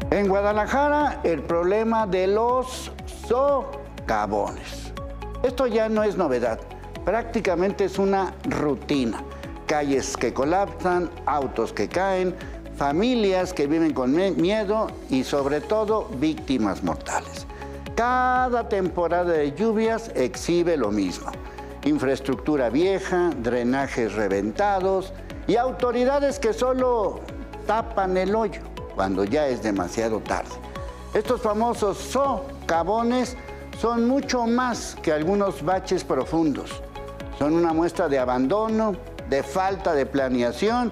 En Guadalajara, el problema de los socavones. Esto ya no es novedad, prácticamente es una rutina. Calles que colapsan, autos que caen, familias que viven con miedo y sobre todo víctimas mortales. Cada temporada de lluvias exhibe lo mismo. Infraestructura vieja, drenajes reventados y autoridades que solo tapan el hoyo cuando ya es demasiado tarde. Estos famosos socavones son mucho más que algunos baches profundos. Son una muestra de abandono, de falta de planeación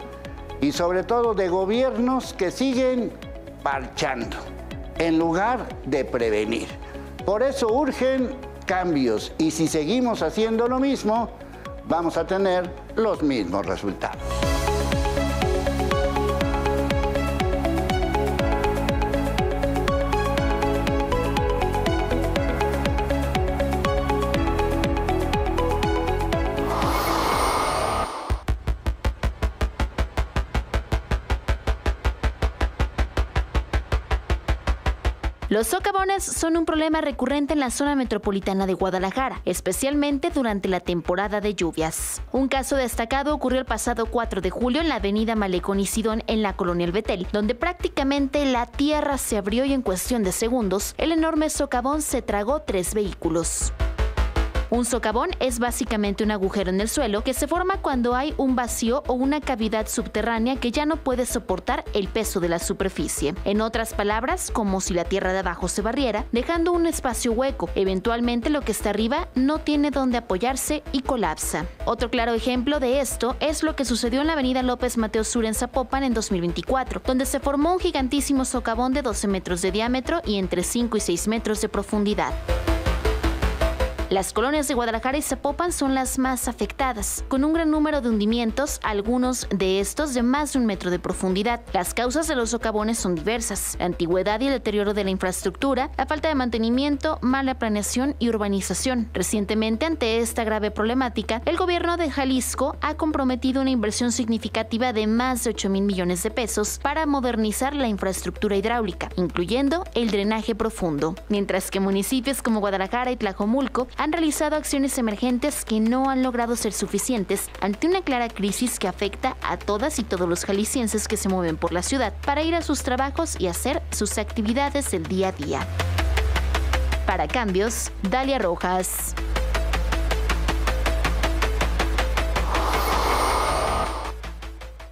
y sobre todo de gobiernos que siguen parchando en lugar de prevenir. Por eso urgen cambios y si seguimos haciendo lo mismo, vamos a tener los mismos resultados. Los socavones son un problema recurrente en la zona metropolitana de Guadalajara, especialmente durante la temporada de lluvias. Un caso destacado ocurrió el pasado 4 de julio en la avenida Malecón y Sidón en la colonia El Betel, donde prácticamente la tierra se abrió y en cuestión de segundos, el enorme socavón se tragó 3 vehículos. Un socavón es básicamente un agujero en el suelo que se forma cuando hay un vacío o una cavidad subterránea que ya no puede soportar el peso de la superficie. En otras palabras, como si la tierra de abajo se barriera, dejando un espacio hueco. Eventualmente lo que está arriba no tiene dónde apoyarse y colapsa. Otro claro ejemplo de esto es lo que sucedió en la avenida López Mateos Sur en Zapopan en 2024, donde se formó un gigantísimo socavón de 12 metros de diámetro y entre 5 y 6 metros de profundidad. Las colonias de Guadalajara y Zapopan son las más afectadas, con un gran número de hundimientos, algunos de estos de más de 1 metro de profundidad. Las causas de los socavones son diversas: la antigüedad y el deterioro de la infraestructura, la falta de mantenimiento, mala planeación y urbanización. Recientemente, ante esta grave problemática, el gobierno de Jalisco ha comprometido una inversión significativa de más de 8,000 millones de pesos para modernizar la infraestructura hidráulica, incluyendo el drenaje profundo, mientras que municipios como Guadalajara y Tlajomulco han realizado acciones emergentes que no han logrado ser suficientes ante una clara crisis que afecta a todas y todos los jaliscienses que se mueven por la ciudad para ir a sus trabajos y hacer sus actividades del día a día. Para Cambios, Dalia Rojas.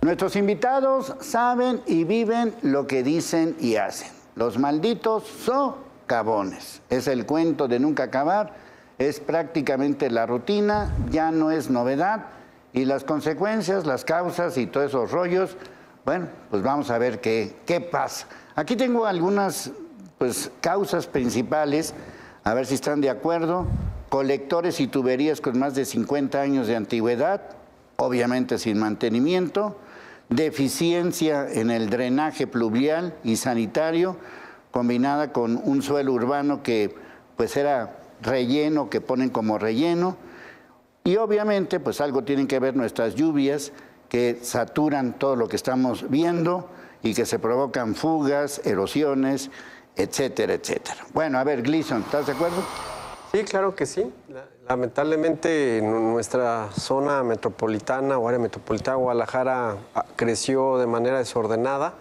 Nuestros invitados saben y viven lo que dicen y hacen. Los malditos socavones. Es el cuento de nunca acabar. Es prácticamente la rutina, ya no es novedad y las consecuencias, las causas y todos esos rollos, bueno, pues vamos a ver qué pasa. Aquí tengo algunas causas principales, a ver si están de acuerdo. Colectores y tuberías con más de 50 años de antigüedad, obviamente sin mantenimiento, deficiencia en el drenaje pluvial y sanitario, combinada con un suelo urbano que pues era relleno, que ponen como relleno, y obviamente pues algo tienen que ver nuestras lluvias que saturan todo lo que estamos viendo y que se provocan fugas, erosiones, etcétera, etcétera. Bueno, a ver, Gleason, ¿estás de acuerdo? Sí, claro que sí. Lamentablemente nuestra zona metropolitana o área metropolitana de Guadalajara creció de manera desordenada,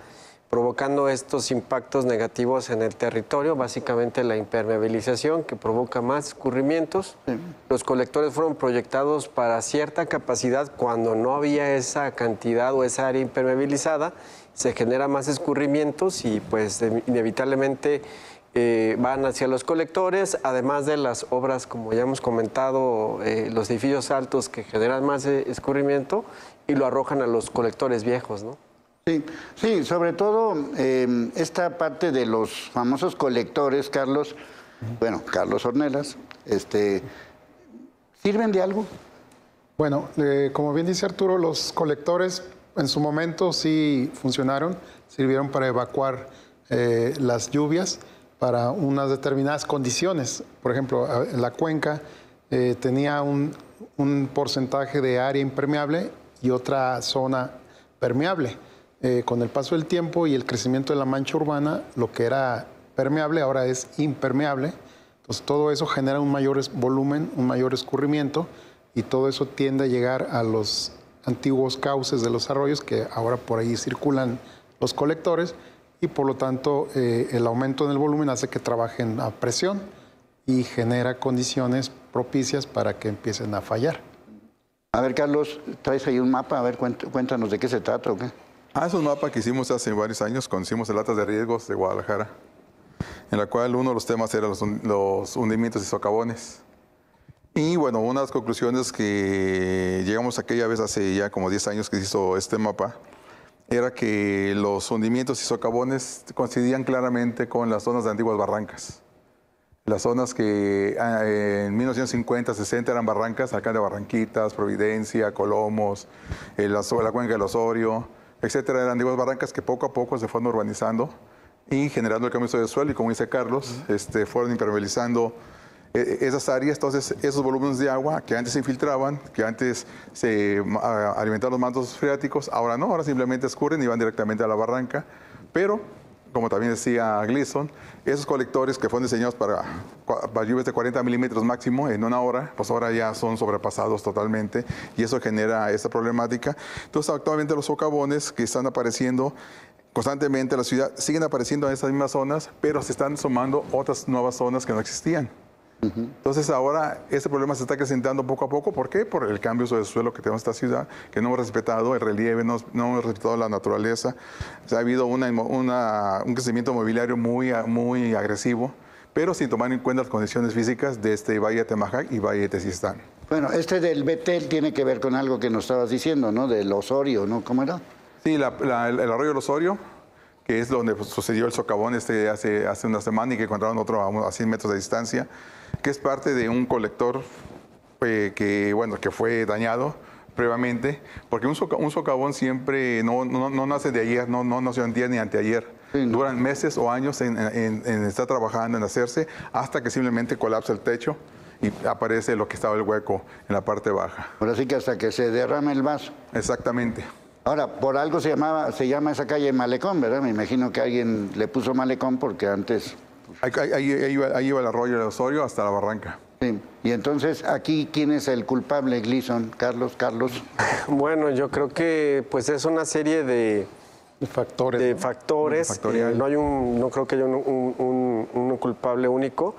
provocando estos impactos negativos en el territorio, básicamente la impermeabilización que provoca más escurrimientos. Sí. Los colectores fueron proyectados para cierta capacidad cuando no había esa cantidad o esa área impermeabilizada, se genera más escurrimientos y pues inevitablemente van hacia los colectores, además de las obras, como ya hemos comentado, los edificios altos que generan más escurrimiento y lo arrojan a los colectores viejos, ¿no? Sí, sobre todo esta parte de los famosos colectores, Carlos, bueno, Carlos Ornelas, ¿sirven de algo? Bueno, como bien dice Arturo, los colectores en su momento sí funcionaron, sirvieron para evacuar las lluvias para unas determinadas condiciones. Por ejemplo, la cuenca tenía un porcentaje de área impermeable y otra zona permeable. con el paso del tiempo y el crecimiento de la mancha urbana, lo que era permeable ahora es impermeable. Entonces todo eso genera un mayor volumen, un mayor escurrimiento y todo eso tiende a llegar a los antiguos cauces de los arroyos que ahora por ahí circulan los colectores y por lo tanto el aumento en el volumen hace que trabajen a presión y genera condiciones propicias para que empiecen a fallar. A ver, Carlos, traes ahí un mapa, a ver, cuéntanos de qué se trata o qué. Es un mapa que hicimos hace varios años cuando hicimos el Atlas de Riesgos de Guadalajara, en la cual uno de los temas era los hundimientos y socavones. Y bueno, una de las conclusiones que llegamos aquella vez hace ya como 10 años que se hizo este mapa, era que los hundimientos y socavones coincidían claramente con las zonas de antiguas barrancas. Las zonas que en 1950, 60 eran barrancas, acá de Barranquitas, Providencia, Colomos, la cuenca del Osorio, etcétera, eran antiguas barrancas que poco a poco se fueron urbanizando y generando el cambio de suelo y, como dice Carlos, fueron impermeabilizando esas áreas. Entonces esos volúmenes de agua que antes se infiltraban, que antes se alimentaban los mantos freáticos, ahora no, ahora simplemente escurren y van directamente a la barranca, pero como también decía Gleason, esos colectores que fueron diseñados para lluvias de 40 milímetros máximo en una hora, pues ahora ya son sobrepasados totalmente y eso genera esta problemática. Entonces actualmente los socavones que están apareciendo constantemente en la ciudad siguen apareciendo en esas mismas zonas, pero se están sumando otras nuevas zonas que no existían. Entonces ahora este problema se está acrecentando poco a poco. ¿Por qué? Por el cambio de suelo que tenemos en esta ciudad, que no hemos respetado el relieve, no hemos respetado la naturaleza. O sea, ha habido un crecimiento mobiliario muy agresivo, pero sin tomar en cuenta las condiciones físicas de este Valle de Temajac y Valle de Tezistán. Bueno, del Betel tiene que ver con algo que nos estabas diciendo, ¿no? Del Osorio, ¿no? ¿Cómo era? Sí, el arroyo del Osorio, que es donde sucedió el socavón hace una semana y que encontraron otro a 100 metros de distancia, que es parte de un colector que fue dañado previamente, porque un socavón siempre no nace de ayer, no nació en día ni anteayer. Sí, ¿no? Duran meses o años en estar trabajando, en hacerse, hasta que simplemente colapsa el techo y aparece lo que estaba el hueco en la parte baja. Ahora sí que hasta que se derrame el vaso. Exactamente. Ahora, por algo se llama esa calle Malecón, ¿verdad? Me imagino que alguien le puso Malecón porque antes... Ahí iba el arroyo de Osorio hasta la barranca. Sí. Y entonces, aquí, ¿quién es el culpable, Gleason? Carlos. Bueno, yo creo que pues es una serie de factores. No creo que haya un culpable único.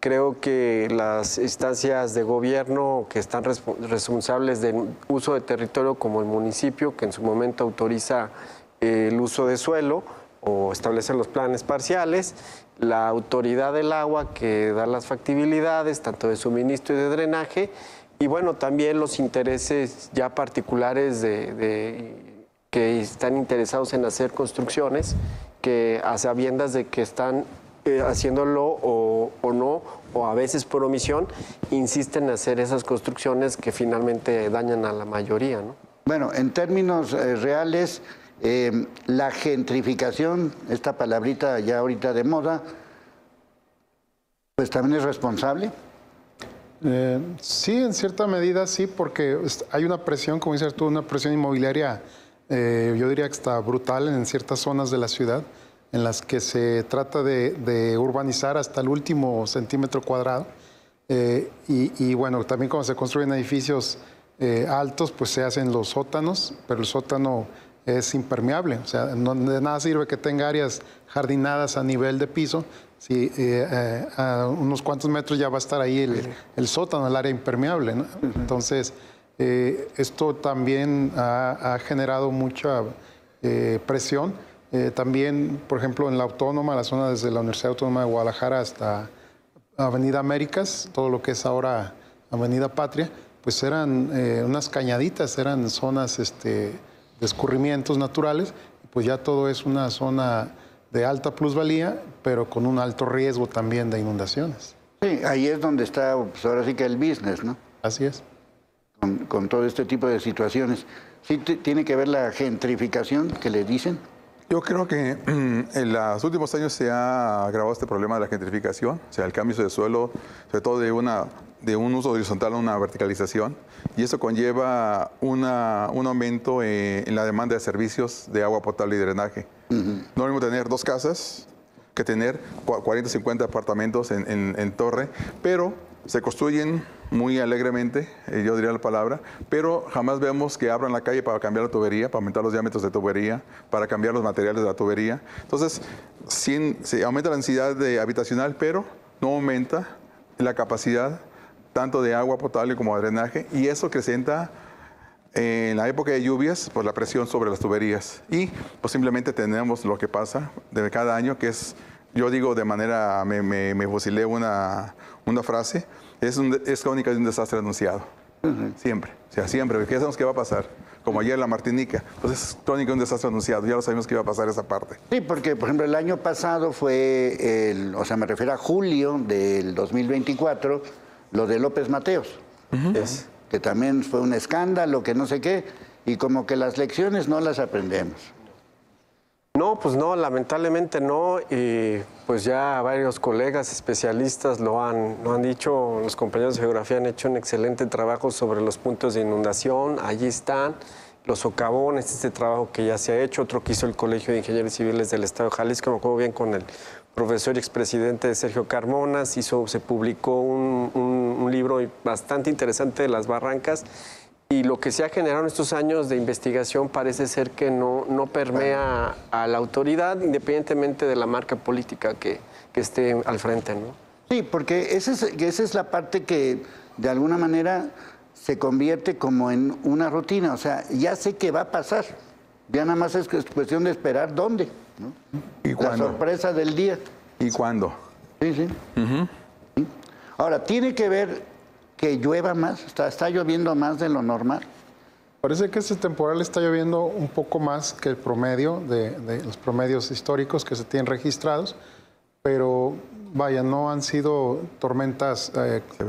Creo que las instancias de gobierno que están responsables del uso de territorio, como el municipio, que en su momento autoriza el uso de suelo o establece los planes parciales, la autoridad del agua que da las factibilidades, tanto de suministro y de drenaje, y bueno, también los intereses ya particulares que están interesados en hacer construcciones, que a sabiendas de que están haciéndolo o no, o a veces por omisión, insisten en hacer esas construcciones que finalmente dañan a la mayoría, ¿no? Bueno, en términos reales, la gentrificación, esta palabrita ya ahorita de moda, pues también es responsable. Sí, en cierta medida sí, porque hay una presión, como dices tú, una presión inmobiliaria, yo diría que está brutal en ciertas zonas de la ciudad, en las que se trata de urbanizar hasta el último centímetro cuadrado. Y bueno, también cuando se construyen edificios altos, pues se hacen los sótanos, pero el sótano es impermeable. O sea, no, de nada sirve que tenga áreas jardinadas a nivel de piso, si a unos cuantos metros ya va a estar ahí el sótano, el área impermeable, ¿no? Entonces, esto también ha generado mucha presión. También, por ejemplo, en la Autónoma, la zona desde la Universidad Autónoma de Guadalajara hasta Avenida Américas, todo lo que es ahora Avenida Patria, pues eran unas cañaditas, eran zonas de escurrimientos naturales, pues ya todo es una zona de alta plusvalía, pero con un alto riesgo también de inundaciones. Sí, ahí es donde está, pues ahora sí que el business, ¿no? Así es. Con todo este tipo de situaciones. ¿Sí tiene que ver la gentrificación que le dicen? Yo creo que en los últimos años se ha agravado este problema de la gentrificación, o sea, el cambio de suelo, sobre todo de una de un uso horizontal a una verticalización, y eso conlleva un aumento en la demanda de servicios de agua potable y drenaje. No es lo mismo tener 2 casas que tener 40, 50 apartamentos en torre, pero se construyen muy alegremente, yo diría la palabra, pero jamás vemos que abran la calle para cambiar la tubería, para aumentar los diámetros de tubería, para cambiar los materiales de la tubería. Entonces, se aumenta la densidad habitacional, pero no aumenta la capacidad tanto de agua potable como de drenaje, y eso acrecenta en la época de lluvias por la presión sobre las tuberías. Y pues simplemente tenemos lo que pasa de cada año, que es, yo digo de manera, me fusilé una frase, es crónica de un desastre anunciado. Siempre, o sea, siempre, porque ya sabemos qué va a pasar. Como ayer en la Martinica, pues es crónica de un desastre anunciado, ya lo sabemos que iba a pasar esa parte. Sí, porque por ejemplo el año pasado fue, me refiero a julio del 2024, lo de López Mateos, que también fue un escándalo, que no sé qué, y como que las lecciones no las aprendemos. No, pues no, lamentablemente no, y pues ya varios colegas especialistas lo han dicho, los compañeros de geografía han hecho un excelente trabajo sobre los puntos de inundación, allí están los socavones, este trabajo que ya se ha hecho, otro que hizo el Colegio de Ingenieros Civiles del Estado de Jalisco, me acuerdo bien con el profesor y expresidente Sergio Carmona, se publicó un libro bastante interesante de las barrancas. Y lo que se ha generado en estos años de investigación parece ser que no permea a la autoridad, independientemente de la marca política que esté al frente, ¿no? Sí, porque esa es la parte que de alguna manera se convierte como en una rutina. O sea, ya sé qué va a pasar. Ya nada más es cuestión de esperar dónde, ¿no? ¿Y cuándo? La sorpresa del día. ¿Y cuándo? Sí, sí. Sí. Ahora, tiene que ver que llueva más, está lloviendo más de lo normal. Parece que este temporal está lloviendo un poco más que el promedio de los promedios históricos que se tienen registrados, pero vaya, no han sido tormentas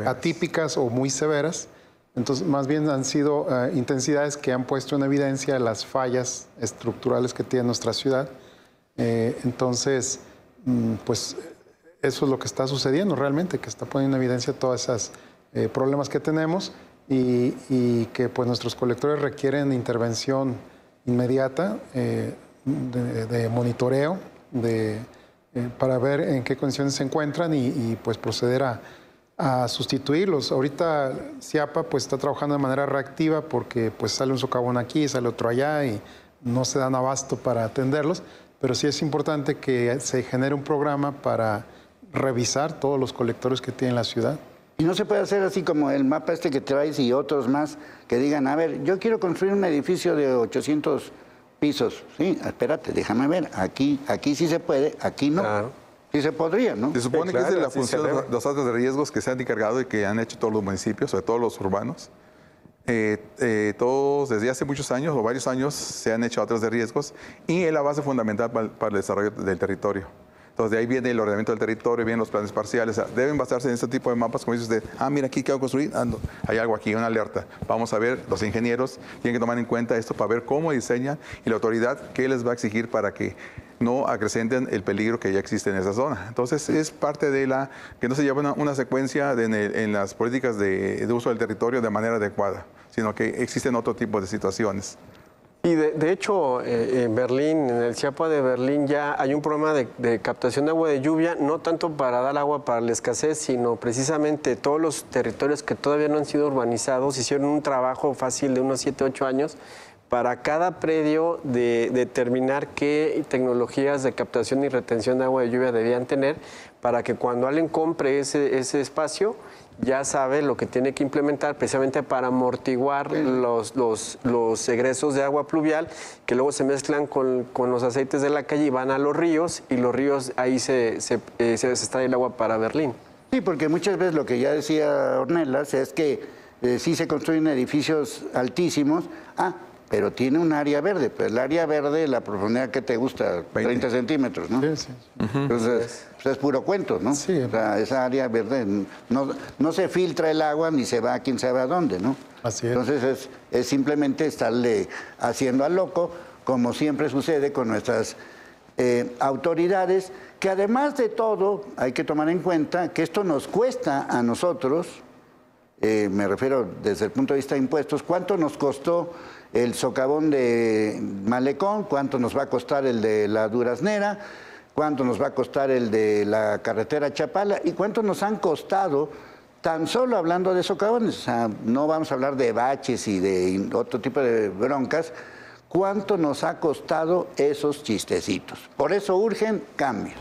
atípicas o muy severas, entonces más bien han sido intensidades que han puesto en evidencia las fallas estructurales que tiene nuestra ciudad. Entonces, pues eso es lo que está sucediendo realmente, que está poniendo en evidencia todas esas problemas que tenemos y que pues nuestros colectores requieren intervención inmediata, de monitoreo, para ver en qué condiciones se encuentran y pues proceder a sustituirlos. Ahorita CIAPA pues está trabajando de manera reactiva porque pues sale un socavón aquí, sale otro allá y no se dan abasto para atenderlos, pero sí es importante que se genere un programa para revisar todos los colectores que tiene la ciudad. Y no se puede hacer así como el mapa que traes y otros más que digan, a ver, yo quiero construir un edificio de 800 pisos. Sí, espérate, déjame ver, aquí sí se puede, aquí no. Claro. Sí se podría, ¿no? Se supone que es de la función de los datos de riesgos que se han encargado y que han hecho todos los municipios, sobre todo los urbanos. Todos desde hace muchos años o varios años se han hecho datos de riesgos y es la base fundamental para el desarrollo del territorio. Entonces, de ahí viene el ordenamiento del territorio, vienen los planes parciales. O sea, deben basarse en este tipo de mapas, como dice usted. Mira, aquí quiero construir. No, hay algo aquí, una alerta. Vamos a ver, los ingenieros tienen que tomar en cuenta esto para ver cómo diseñan y la autoridad qué les va a exigir para que no acrecenten el peligro que ya existe en esa zona. Entonces, es parte de que no se lleva una secuencia en las políticas de uso del territorio de manera adecuada, sino que existen otro tipo de situaciones. Y de hecho, en Berlín, en el CIAPA de Berlín, ya hay un programa de captación de agua de lluvia, no tanto para dar agua para la escasez, sino precisamente todos los territorios que todavía no han sido urbanizados hicieron un trabajo fácil de unos 7, 8 años para cada predio de determinar qué tecnologías de captación y retención de agua de lluvia debían tener para que cuando alguien compre ese espacio ya sabe lo que tiene que implementar precisamente para amortiguar los egresos de agua pluvial que luego se mezclan con los aceites de la calle y van a los ríos y los ríos ahí se extrae el agua para Berlín. Sí, porque muchas veces lo que ya decía Ornelas es que sí se construyen edificios altísimos, pero tiene un área verde, pues el área verde, la profundidad que te gusta, 30 centímetros, ¿no? Sí, sí. Entonces, pues es puro cuento, ¿no? Sí. O sea, esa área verde no se filtra el agua ni se va a quién sabe a dónde, ¿no? Así es. Entonces es simplemente estarle haciendo al loco, como siempre sucede con nuestras autoridades, que además de todo hay que tomar en cuenta que esto nos cuesta a nosotros me refiero desde el punto de vista de impuestos, ¿cuánto nos costó el socavón de Malecón? ¿Cuánto nos va a costar el de la Duraznera? ¿Cuánto nos va a costar el de la carretera Chapala? ¿Y cuánto nos han costado, tan solo hablando de socavones? O sea, no vamos a hablar de baches y de otro tipo de broncas. ¿Cuánto nos ha costado esos chistecitos? Por eso urgen cambios.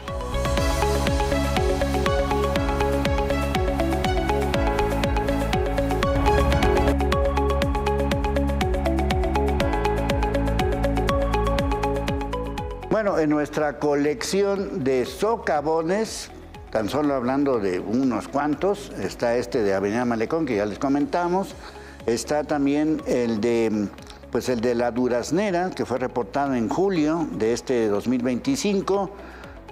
Bueno, en nuestra colección de socavones, tan solo hablando de unos cuantos, está este de Avenida Malecón, que ya les comentamos. Está también el de la Duraznera, que fue reportado en julio de este 2025,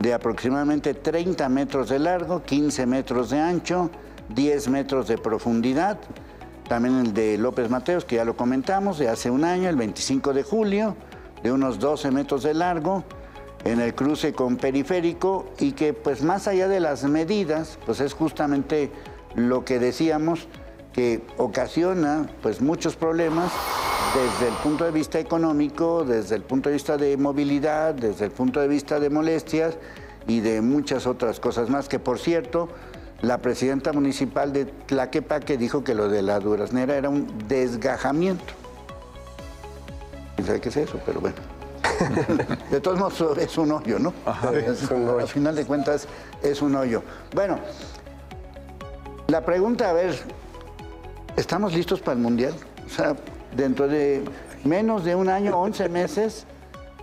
de aproximadamente 30 metros de largo, 15 metros de ancho, 10 metros de profundidad. También el de López Mateos, que ya lo comentamos, de hace un año, el 25 de julio, de unos 12 metros de largo, en el cruce con Periférico, y que pues más allá de las medidas, pues es justamente lo que decíamos, que ocasiona pues muchos problemas desde el punto de vista económico, desde el punto de vista de movilidad, desde el punto de vista de molestias y de muchas otras cosas más, que por cierto, la presidenta municipal de Tlaquepaque dijo que lo de la Duraznera era un desgajamiento. No sé qué es eso, pero bueno. De todos modos, es un hoyo, ¿no? Ajá, es un hoyo. Al final de cuentas, es un hoyo. Bueno, la pregunta, a ver, ¿estamos listos para el Mundial? O sea, dentro de menos de un año, 11 meses,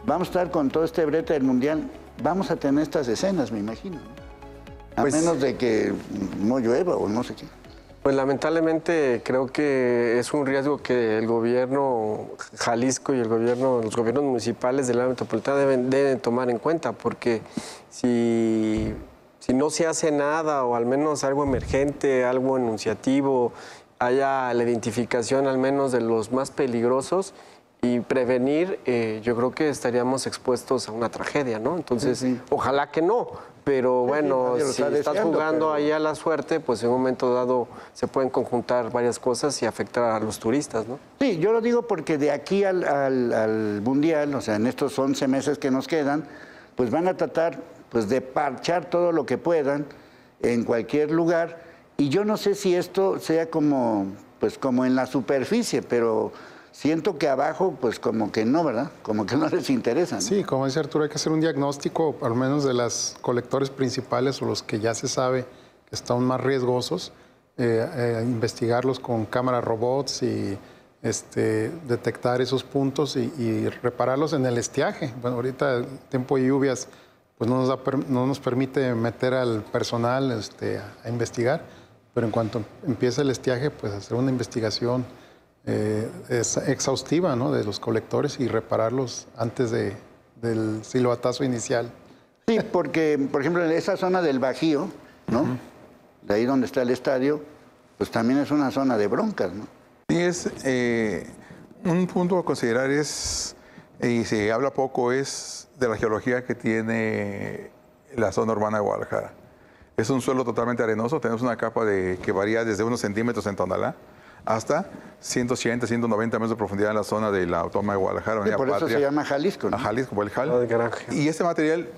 vamos a estar con todo este brete del Mundial. Vamos a tener estas escenas, me imagino, ¿no? A menos de que no llueva o no sé qué. Pues lamentablemente creo que es un riesgo que el gobierno Jalisco y los gobiernos municipales del área metropolitana deben tomar en cuenta, porque si no se hace nada o al menos algo emergente, algo enunciativo, haya la identificación al menos de los más peligrosos y prevenir, yo creo que estaríamos expuestos a una tragedia, ¿no? Entonces, sí. Ojalá que no, pero bueno, si estás jugando ahí a la suerte, pues en un momento dado se pueden conjuntar varias cosas y afectar a los turistas, ¿no? Sí, yo lo digo porque de aquí al Mundial, o sea, en estos 11 meses que nos quedan, pues van a tratar pues de parchar todo lo que puedan en cualquier lugar, y yo no sé si esto sea como en la superficie, pero siento que abajo, pues como que no, ¿verdad? Como que no les interesa, ¿no? Sí, como dice Arturo, hay que hacer un diagnóstico, al menos de los colectores principales o los que ya se sabe que están más riesgosos, investigarlos con cámaras robots y detectar esos puntos y repararlos en el estiaje. Bueno, ahorita el tiempo de lluvias pues no nos permite meter al personal a investigar, pero en cuanto empiece el estiaje, pues hacer una investigación exhaustiva, ¿no?, de los colectores y repararlos antes del silbatazo inicial. Sí, porque, por ejemplo, en esa zona del Bajío, ¿no? De ahí donde está el estadio, pues también es una zona de broncas, ¿no? Sí, es un punto a considerar y se habla poco, es de la geología que tiene la zona urbana de Guadalajara. Es un suelo totalmente arenoso, tenemos una capa que varía desde unos centímetros en Tonalá hasta 180, 190 metros de profundidad en la zona de la Autónoma de Guadalajara. Y por eso se llama Jalisco, ¿no? A Jalisco, por el JAL. Oh, y este material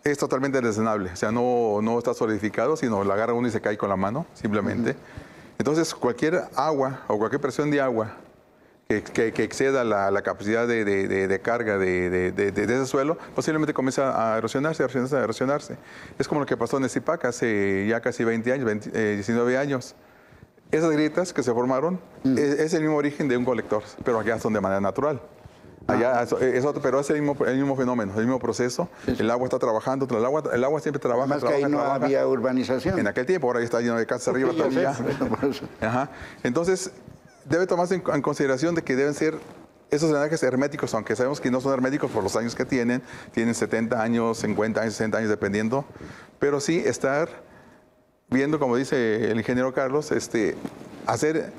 es totalmente desdrenable, o sea, no está solidificado, sino la agarra uno y se cae con la mano, simplemente. Entonces, cualquier agua o cualquier presión de agua que exceda la capacidad de carga de ese suelo, posiblemente comienza a erosionarse. Es como lo que pasó en Zipac hace ya casi 20 años, 19 años. Esas grietas que se formaron es el mismo origen de un colector, pero allá son de manera natural. Allá pero es el mismo fenómeno, el mismo proceso. Sí. El agua está trabajando, el agua siempre trabaja. Más que ahí no había urbanización. En aquel tiempo, ahora ya está lleno de casas arriba todavía. Ajá. Entonces, debe tomarse en consideración de que deben ser esos drenajes herméticos, aunque sabemos que no son herméticos por los años que tienen 70 años, 50 años, 60 años, dependiendo, pero sí estar viendo, como dice el ingeniero Carlos, hacer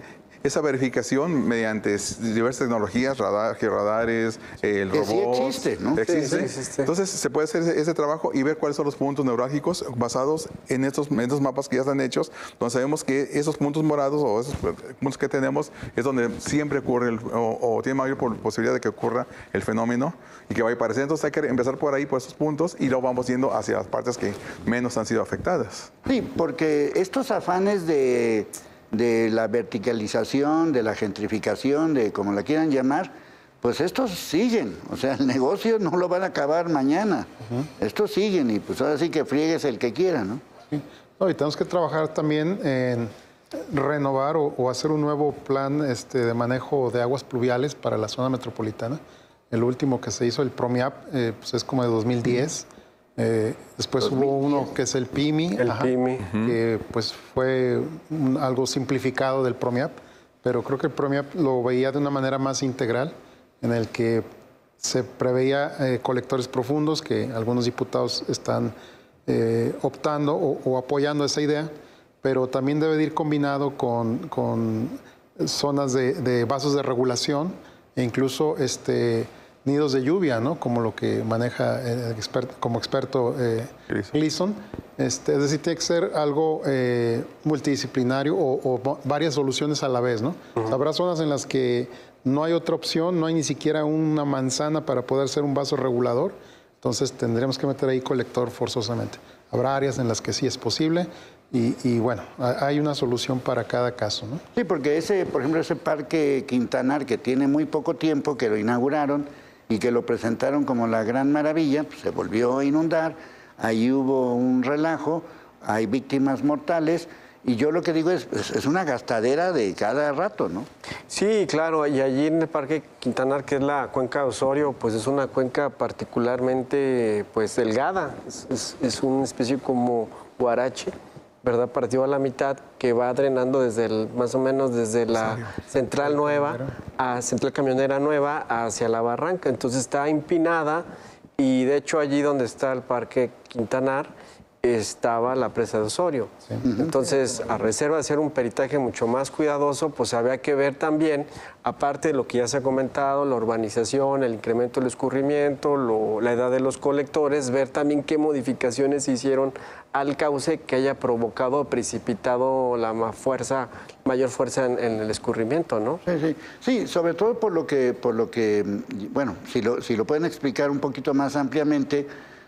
esa verificación mediante diversas tecnologías, radares, el Que robot. sí existe, ¿no? Existe. Sí, existe. Entonces se puede hacer ese trabajo y ver cuáles son los puntos neurálgicos basados en estos mapas que ya están hechos, donde sabemos que esos puntos morados o esos puntos que tenemos es donde siempre ocurre o tiene mayor posibilidad de que ocurra el fenómeno y que vaya a aparecer. Entonces hay que empezar por ahí, por esos puntos, y luego vamos yendo hacia las partes que menos han sido afectadas. Sí, porque estos afanes de la verticalización, de la gentrificación, de como la quieran llamar, pues estos siguen. O sea, el negocio no lo van a acabar mañana. Estos siguen y pues ahora sí que friegues el que quiera, ¿no? Sí. No, y tenemos que trabajar también en renovar o hacer un nuevo plan de manejo de aguas pluviales para la zona metropolitana. El último que se hizo, el PROMIAP, pues es como de 2010. Después 2010. hubo uno que es el PIMI, El PIMI. que pues fue algo simplificado del PROMIAP, pero creo que el PROMIAP lo veía de una manera más integral, en el que se preveía colectores profundos, que algunos diputados están optando o apoyando esa idea, pero también debe de ir combinado con zonas de vasos de regulación e incluso nidos de lluvia, ¿no? Como lo que maneja como experto Gleason. Es decir, tiene que ser algo multidisciplinario o varias soluciones a la vez, ¿no? O sea, habrá zonas en las que no hay otra opción, no hay ni siquiera una manzana para poder ser un vaso regulador, entonces tendremos que meter ahí colector forzosamente. Habrá áreas en las que sí es posible y bueno, hay una solución para cada caso, ¿no? Sí, porque por ejemplo, ese parque Quintanar, que tiene muy poco tiempo, que lo inauguraron y que lo presentaron como la gran maravilla, pues se volvió a inundar, ahí hubo un relajo, hay víctimas mortales, y yo lo que digo es una gastadera de cada rato, ¿no? Sí, claro, y allí en el Parque Quintanar, que es la cuenca de Osorio, pues es una cuenca particularmente pues delgada, es una especie como guarache, ¿verdad? Partido a la mitad, que va drenando más o menos desde la Central Nueva a Central Camionera Nueva hacia la barranca. Entonces está empinada y de hecho allí donde está el Parque Quintanar estaba la presa de Osorio. Sí. Entonces, a reserva de hacer un peritaje mucho más cuidadoso, pues había que ver también, aparte de lo que ya se ha comentado, la urbanización, el incremento del escurrimiento, la edad de los colectores, ver también qué modificaciones se hicieron al cauce que haya provocado o precipitado la mayor fuerza en el escurrimiento, ¿no? Sí, sobre todo por lo que bueno, si lo pueden explicar un poquito más ampliamente,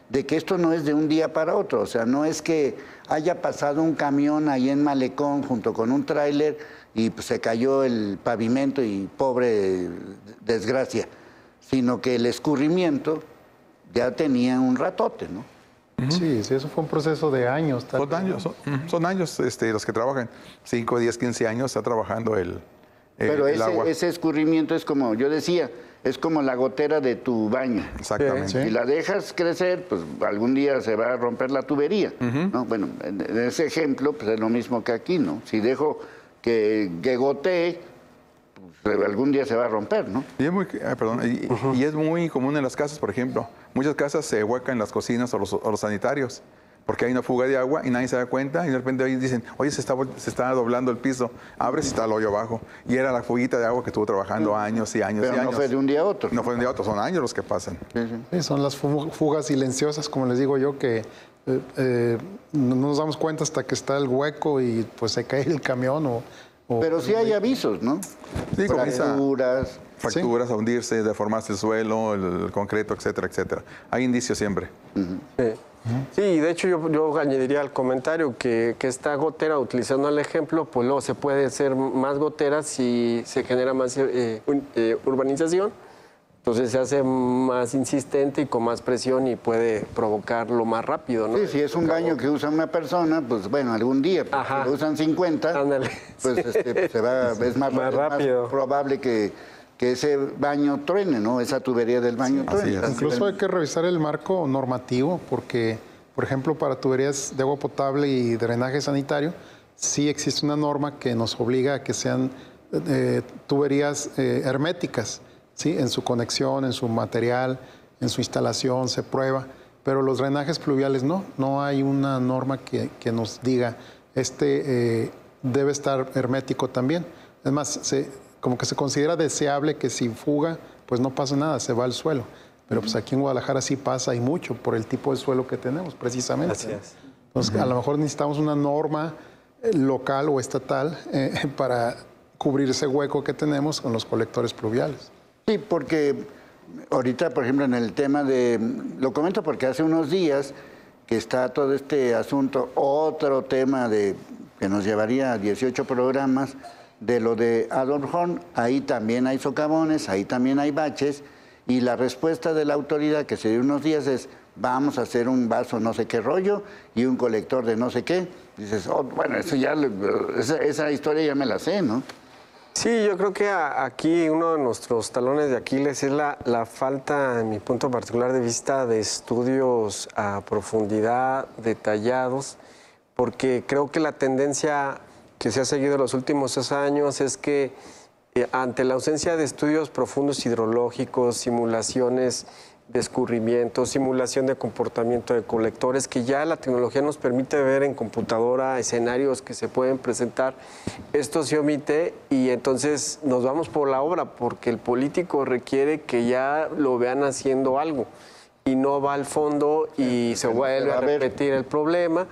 de que esto no es de un día para otro, o sea, no es que haya pasado un camión ahí en Malecón junto con un tráiler y pues, se cayó el pavimento y pobre desgracia, sino que el escurrimiento ya tenía un ratote, ¿no? Sí, eso fue un proceso de años. Son años los que trabajan, 5, 10, 15 años está trabajando el agua. Ese escurrimiento es como, yo decía, es como la gotera de tu baño. Exactamente. Si la dejas crecer, pues algún día se va a romper la tubería, ¿no? Bueno, en ese ejemplo, pues es lo mismo que aquí, ¿no? Si dejo que gotee, pues algún día se va a romper, ¿no? Y es muy común en las casas, por ejemplo. Muchas casas se huecan las cocinas o los sanitarios, porque hay una fuga de agua y nadie se da cuenta y de repente ahí dicen, oye, se está doblando el piso, abres y está el hoyo abajo. Y era la fuguita de agua que estuvo trabajando años y años. Pero no fue de un día a otro. No fue de un día a otro, son años los que pasan. Sí, son las fugas silenciosas, como les digo yo, que no nos damos cuenta hasta que está el hueco y pues se cae el camión Pero sí hay avisos, ¿no? Sí, fracturas a hundirse, deformarse el suelo, el concreto, etcétera, etcétera. Hay indicios siempre. Sí, de hecho yo añadiría al comentario que esta gotera, utilizando el ejemplo, pues luego se puede hacer más goteras si se genera más urbanización. Entonces se hace más insistente y con más presión y puede provocarlo más rápido, ¿no? Sí, si es un baño que usa una persona, pues bueno, algún día, si lo usan 50, ándale, pues es más rápido. Más probable que ese baño truene, ¿no? Esa tubería del baño truene. Incluso hay que revisar el marco normativo porque, por ejemplo, para tuberías de agua potable y drenaje sanitario, sí existe una norma que nos obliga a que sean tuberías herméticas, ¿sí? En su conexión, en su material, en su instalación, se prueba. Pero los drenajes pluviales no hay una norma que nos diga, debe estar hermético también. Es más, como que se considera deseable que si fuga, pues no pasa nada, se va al suelo. Pero pues aquí en Guadalajara sí pasa y mucho por el tipo de suelo que tenemos, precisamente. Así es. Entonces, a lo mejor necesitamos una norma local o estatal para cubrir ese hueco que tenemos con los colectores pluviales. Sí, porque ahorita, por ejemplo, en el tema de... Lo comento porque hace unos días que está todo este asunto, otro tema que nos llevaría a 18 programas, de lo de Adolf Horn. Ahí también hay socavones, ahí también hay baches, y la respuesta de la autoridad que se dio unos días es: vamos a hacer un vaso no sé qué rollo y un colector de no sé qué. Dices, oh, bueno, eso ya, esa historia ya me la sé, ¿no? Sí, yo creo que aquí uno de nuestros talones de Aquiles es la falta, en mi punto particular de vista, de estudios a profundidad, detallados, porque creo que la tendencia que se ha seguido en los últimos 6 años es que ante la ausencia de estudios profundos hidrológicos, simulaciones de escurrimiento, simulación de comportamiento de colectores, que ya la tecnología nos permite ver en computadora escenarios que se pueden presentar, esto se omite y entonces nos vamos por la obra, porque el político requiere que ya lo vean haciendo algo y no va al fondo y se vuelve a repetir el problema.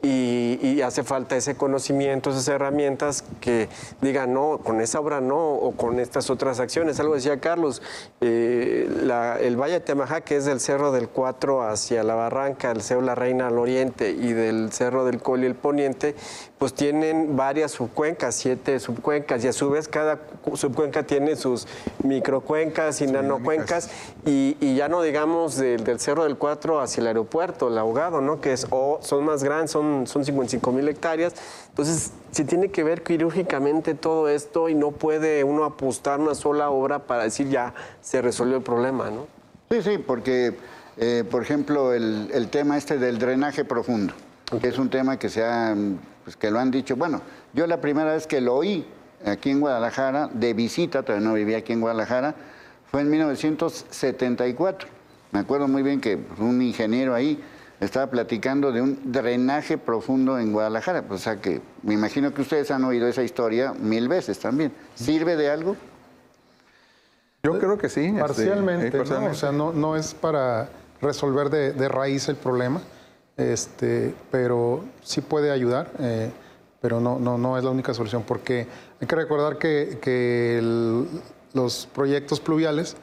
Y hace falta ese conocimiento, esas herramientas que digan, no, con esa obra no, o con estas otras acciones. Algo decía Carlos, el Valle de Temajá, que es del Cerro del Cuatro hacia la Barranca, el Cerro La Reina al oriente y del Cerro del Coli el poniente, pues tienen varias subcuencas, 7 subcuencas, y a su vez cada subcuenca tiene sus microcuencas y nanocuencas, y ya no digamos del Cerro del Cuatro hacia el aeropuerto, el Ahogado, ¿no? Que son más grandes, son 55,000 hectáreas. Entonces, se tiene que ver quirúrgicamente todo esto y no puede uno apostar una sola obra para decir ya se resolvió el problema, ¿no? Sí, sí, porque, por ejemplo, el tema este del drenaje profundo, que es un tema que pues que lo han dicho. Bueno, yo la primera vez que lo oí aquí en Guadalajara, de visita, todavía no vivía aquí en Guadalajara, fue en 1974. Me acuerdo muy bien que un ingeniero ahí estaba platicando de un drenaje profundo en Guadalajara. O sea que me imagino que ustedes han oído esa historia 1000 veces también. ¿Sirve de algo? Yo creo que sí. Parcialmente, ¿no? O sea, no es para resolver de raíz el problema, pero sí puede ayudar, pero no es la única solución, porque hay que recordar que los proyectos pluviales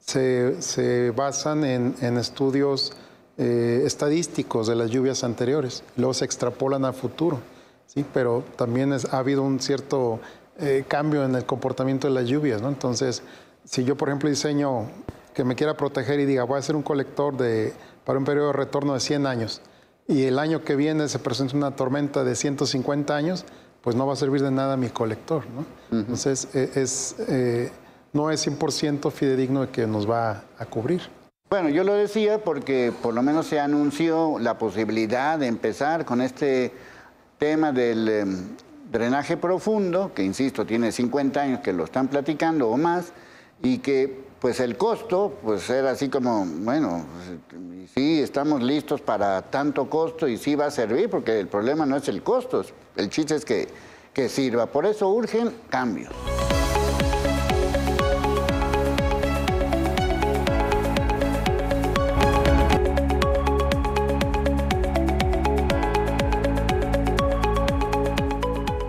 se basan en estudios estadísticos de las lluvias anteriores, luego se extrapolan al futuro, ¿sí? Pero también ha habido un cierto cambio en el comportamiento de las lluvias, ¿no? Entonces, si yo, por ejemplo, diseño que me quiera proteger y diga, voy a hacer un colector para un periodo de retorno de 100 años, y el año que viene se presenta una tormenta de 150 años, pues no va a servir de nada mi colector, ¿no? Entonces, no es 100% fidedigno de que nos va a cubrir. Bueno, yo lo decía porque por lo menos se anunció la posibilidad de empezar con este tema del drenaje profundo, que insisto, tiene 50 años que lo están platicando o más, y que pues el costo pues era así como, bueno, sí, estamos listos para tanto costo y sí va a servir, porque el problema no es el costo, el chiste es que sirva. Por eso urgen cambios.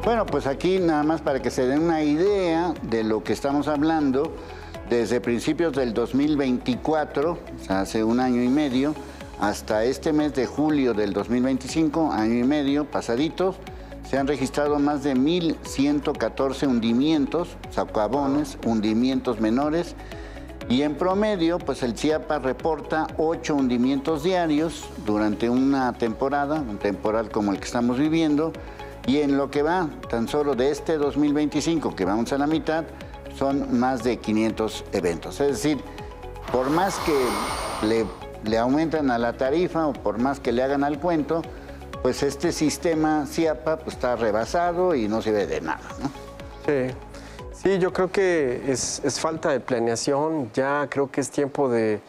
Bueno, pues aquí nada más para que se den una idea de lo que estamos hablando, desde principios del 2024, o sea, hace 1 año y medio, hasta este mes de julio del 2025, año y medio, pasaditos, se han registrado más de 1,114 hundimientos, socavones, hundimientos menores, y en promedio, pues el Chiapas reporta 8 hundimientos diarios durante una temporada, un temporal como el que estamos viviendo. Y en lo que va tan solo de este 2025, que vamos a la mitad, son más de 500 eventos. Es decir, por más que le aumentan a la tarifa o por más que le hagan al cuento, pues este sistema CIAPA pues, está rebasado y no sirve de nada, ¿no? Sí, yo creo que es falta de planeación. Ya creo que es tiempo de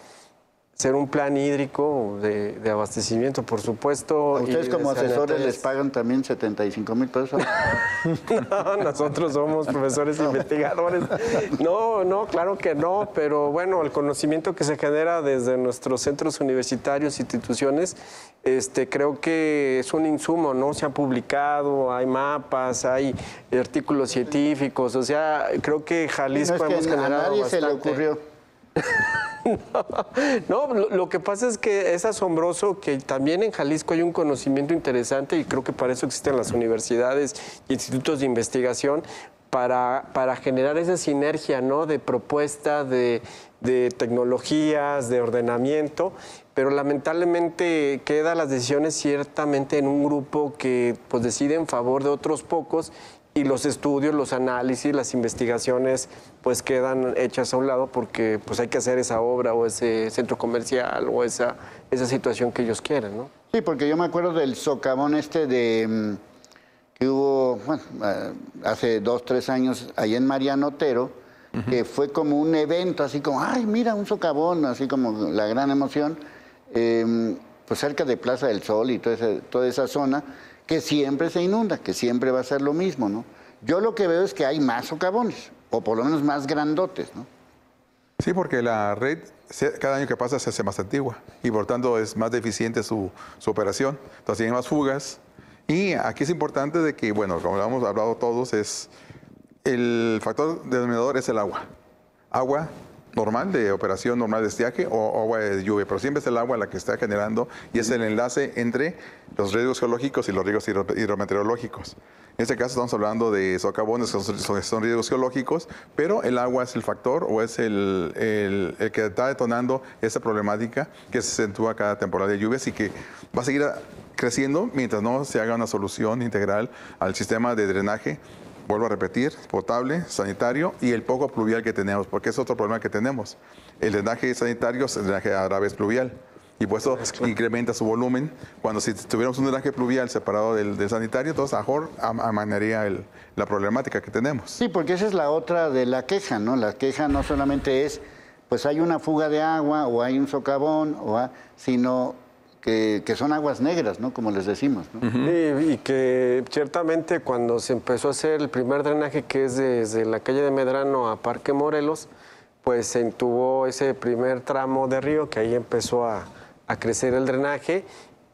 hacer un plan hídrico de abastecimiento, por supuesto. ¿A ustedes y como de asesores sanitarias. les pagan también 75,000 pesos? No, nosotros somos profesores investigadores. No, claro que no, pero bueno, el conocimiento que se genera desde nuestros centros universitarios, instituciones, creo que es un insumo, ¿no? Se ha publicado, hay mapas, hay artículos científicos, o sea, creo que Jalisco No, es hemos que a generado nadie se le bastante. ocurrió. No, lo que pasa es que es asombroso que también en Jalisco hay un conocimiento interesante y creo que para eso existen las universidades y institutos de investigación para generar esa sinergia, ¿no? De propuesta, de tecnologías, de ordenamiento, pero lamentablemente quedan las decisiones ciertamente en un grupo que pues decide en favor de otros pocos y los estudios, los análisis, las investigaciones pues quedan hechas a un lado porque pues hay que hacer esa obra o ese centro comercial o esa situación que ellos quieren, ¿no? Sí, porque yo me acuerdo del socavón que hubo bueno, hace 2, 3 años allá en Mariano Otero, que fue como un evento, así como, ay, mira, un socavón, así como la gran emoción, pues cerca de Plaza del Sol y toda esa zona, que siempre se inunda, que siempre va a ser lo mismo, ¿no? Yo lo que veo es que hay más socavones, o por lo menos más grandotes, ¿no? Sí, porque la red cada año que pasa se hace más antigua y por tanto es más deficiente su operación. Entonces tiene más fugas. Y aquí es importante de que, bueno, como hemos hablado todos, el factor denominador es el agua. Agua normal, de operación normal de estiaje o agua de lluvia, pero siempre es el agua la que está generando y es el enlace entre los riesgos geológicos y los riesgos hidrometeorológicos. En este caso estamos hablando de socavones que son riesgos geológicos, pero el agua es el factor o es el que está detonando esa problemática que se acentúa cada temporada de lluvias y que va a seguir creciendo mientras no se haga una solución integral al sistema de drenaje. Vuelvo a repetir, potable, sanitario y el poco pluvial que tenemos, porque es otro problema que tenemos. El drenaje sanitario es el drenaje a través pluvial y por eso incrementa su volumen. Cuando si tuviéramos un drenaje pluvial separado del sanitario, entonces a mejor amainaría la problemática que tenemos. Sí, porque esa es la otra de la queja, ¿no? La queja no solamente es, pues hay una fuga de agua o hay un socavón, sino que son aguas negras, ¿no? Como les decimos, ¿no? Y que ciertamente cuando se empezó a hacer el primer drenaje, que es desde la calle de Medrano a Parque Morelos, pues se entubó ese primer tramo de río, que ahí empezó a crecer el drenaje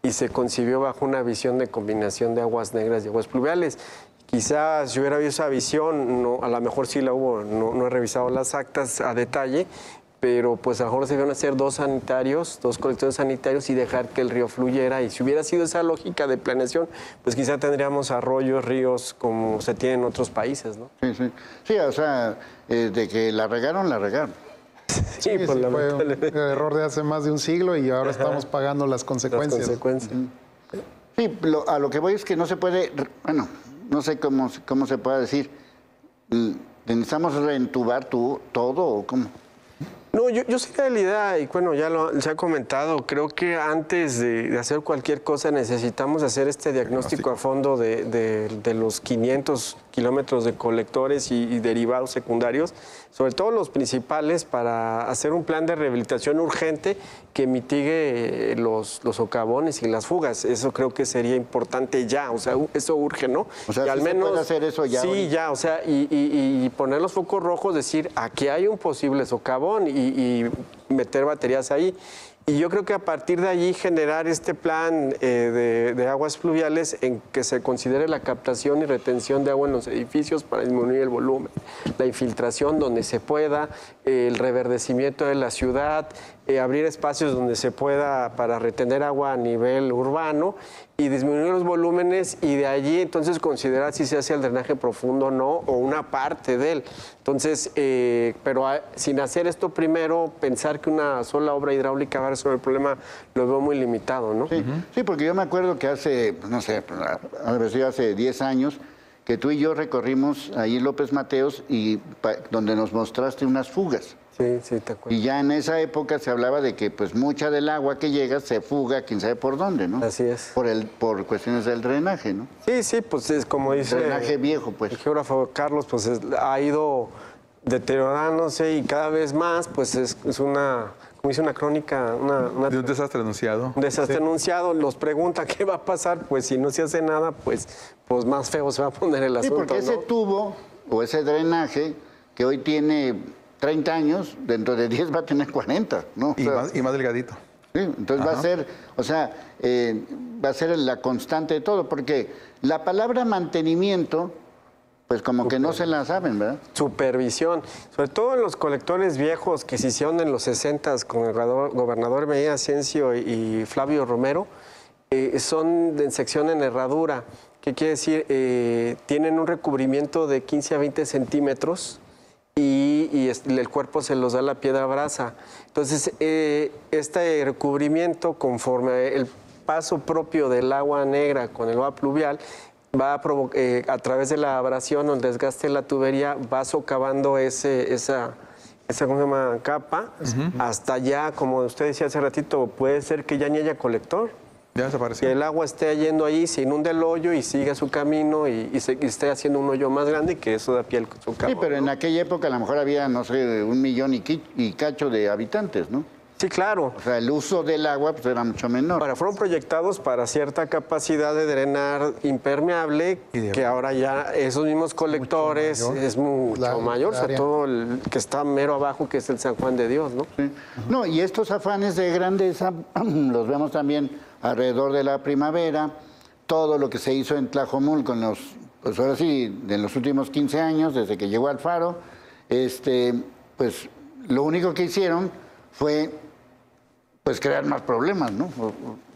y se concibió bajo una visión de combinación de aguas negras y aguas pluviales. Quizás si hubiera habido esa visión, a lo mejor sí la hubo, no he revisado las actas a detalle, pero pues a lo mejor se debieron hacer dos colectores sanitarios y dejar que el río fluyera. Y si hubiera sido esa lógica de planeación, pues quizá tendríamos arroyos, ríos como se tienen en otros países, ¿no? Sí, o sea, de que la regaron, la regaron. Sí, pues fue un error de hace más de un siglo y ahora estamos pagando las consecuencias. Sí, a lo que voy es que no se puede, bueno, no sé cómo se puede decir, ¿necesitamos reentubar todo o cómo? No, yo sé que la idea, y bueno, ya se ha comentado, creo que antes de hacer cualquier cosa necesitamos hacer este diagnóstico a fondo de los 500 kilómetros de colectores y derivados secundarios, sobre todo los principales, para hacer un plan de rehabilitación urgente que mitigue los socavones y las fugas. Eso creo que sería importante ya, o sea, eso urge, ¿no? O sea, y al ¿sí menos, se puede hacer eso ya? Sí, ahorita. Ya, o sea, y poner los focos rojos, decir, aquí hay un posible socavón y meter baterías ahí. Y yo creo que a partir de allí generar este plan de aguas fluviales en que se considere la captación y retención de agua en los edificios para disminuir el volumen, la infiltración donde se pueda, el reverdecimiento de la ciudad, abrir espacios donde se pueda para retener agua a nivel urbano y disminuir los volúmenes y de allí entonces considerar si se hace el drenaje profundo o no, o una parte de él. Entonces, pero sin hacer esto primero, pensar que una sola obra hidráulica va a resolver el problema, lo veo muy limitado, ¿no? Sí, porque yo me acuerdo que hace, no sé, hace 10 años, que tú y yo recorrimos ahí López Mateos y donde nos mostraste unas fugas. Sí, te acuerdo. Y ya en esa época se hablaba de que pues mucha del agua que llega se fuga, quién sabe por dónde, ¿no? Así es. Por cuestiones del drenaje, ¿no? Sí, pues es como dice... Drenaje viejo, pues. El geógrafo Carlos, pues ha ido deteriorándose y cada vez más, pues es una como dice una crónica, De un desastre anunciado. un desastre anunciado, nos pregunta qué va a pasar, pues si no se hace nada, pues más feo se va a poner el Sí, asunto, porque ese ¿no? tubo o ese drenaje que hoy tiene 30 años, dentro de 10 va a tener 40, ¿no? O sea, Y más delgadito. sí, entonces va a ser, o sea, va a ser la constante de todo, porque la palabra mantenimiento, pues como que no se la saben, ¿verdad? Supervisión, sobre todo en los colectores viejos que se hicieron en los 60s con el gobernador Medina Ascencio y Flavio Romero, son en sección en herradura. ¿Qué quiere decir? Tienen un recubrimiento de 15 a 20 centímetros y el cuerpo se los da la piedra brasa. Entonces, este recubrimiento, conforme el paso propio del agua negra con el agua pluvial, va a través de la abrasión o el desgaste de la tubería, va socavando esa ¿cómo se llama? Capa, hasta ya, como usted decía hace ratito, puede ser que ya ni haya colector. Ya desapareció. Que el agua esté yendo ahí, se inunde el hoyo y siga su camino y esté haciendo un hoyo más grande y que eso da pie al socavado. Sí, pero en ¿no? aquella época a lo mejor había, no sé, 1 millón y cacho de habitantes, ¿no? Sí, claro. O sea, el uso del agua pues, era mucho menor. Ahora, fueron proyectados para cierta capacidad de drenar impermeable, que ahora ya esos mismos colectores es mucho mayor, sobre todo el que está mero abajo, que es el San Juan de Dios, ¿no? Sí. No, y estos afanes de grandeza los vemos también alrededor de la primavera, todo lo que se hizo en Tlajomulco pues ahora sí, en los últimos 15 años, desde que llegó Alfaro, pues lo único que hicieron fue pues crear más problemas, ¿no?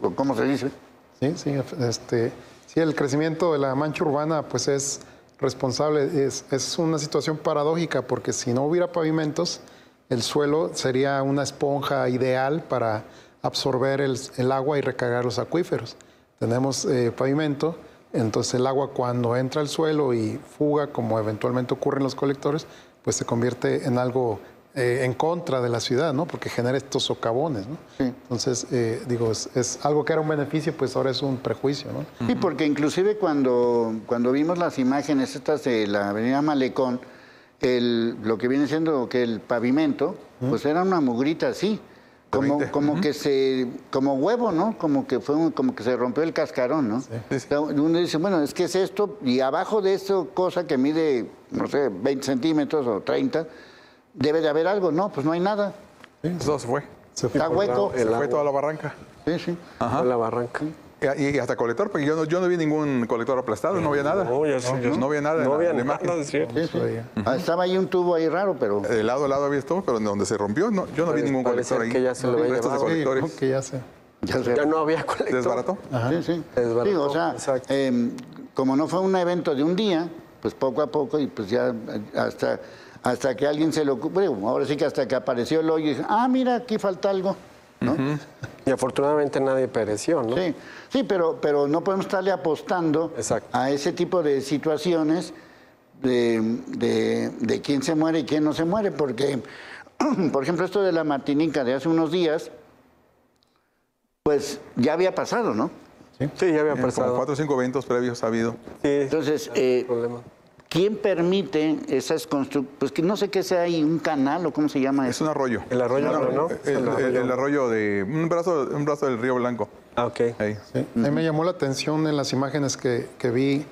O ¿cómo se dice? Sí, sí, el crecimiento de la mancha urbana pues es responsable, es una situación paradójica porque si no hubiera pavimentos, el suelo sería una esponja ideal para absorber el agua y recargar los acuíferos. Tenemos pavimento, entonces el agua cuando entra al suelo y fuga, como eventualmente ocurre en los colectores, pues se convierte en algo en contra de la ciudad, ¿no? Porque genera estos socavones, ¿no? Sí. Entonces, digo, es algo que era un beneficio, pues ahora es un prejuicio, ¿no? Sí, porque inclusive cuando vimos las imágenes estas de la avenida Malecón, lo que viene siendo que el pavimento, pues era una mugrita así, como que como huevo, ¿no? Como que se rompió el cascarón, ¿no? Sí. O sea, uno dice, bueno, es que es esto, y abajo de esto, cosa que mide, no sé, 20 centímetros o 30, debe de haber algo, no, pues no hay nada. Sí, eso se fue. Está hueco. Se fue toda la barranca. Sí, sí. Ajá. La barranca. Y hasta colector, porque yo no vi ningún colector aplastado, no había nada. No, no había nada. No había en la nada, imagen. es cierto. Sí, sí. Estaba ahí un tubo ahí raro, pero... De lado a lado había esto, pero donde se rompió, no, yo no vi ningún colector ahí. Que ya se lo había Restos de llevado. colectores. Sí, que Ya no había colector. ¿Desbarató? Sí, sí. Desbarató, Sí, o sea, como no fue un evento de un día, pues poco a poco y pues ya hasta que alguien se lo ocurrió, ahora sí que hasta que apareció el hoyo y dije, mira, aquí falta algo, ¿no? Y afortunadamente nadie pereció, ¿no? Sí, sí, pero no podemos estarle apostando a ese tipo de situaciones de quién se muere y quién no se muere, porque, por ejemplo, esto de la Martinica de hace unos días, pues ya había pasado, ¿no? Sí, ya había pasado. Como 4 o 5 eventos previos ha habido. Sí, entonces, ¿quién permite esas construcciones? Pues que no sé qué sea ahí, un canal o cómo se llama eso. Es un arroyo. El arroyo, ¿no? El arroyo de un brazo del Río Blanco. Ok. Ahí. Sí. A mí me llamó la atención en las imágenes que vi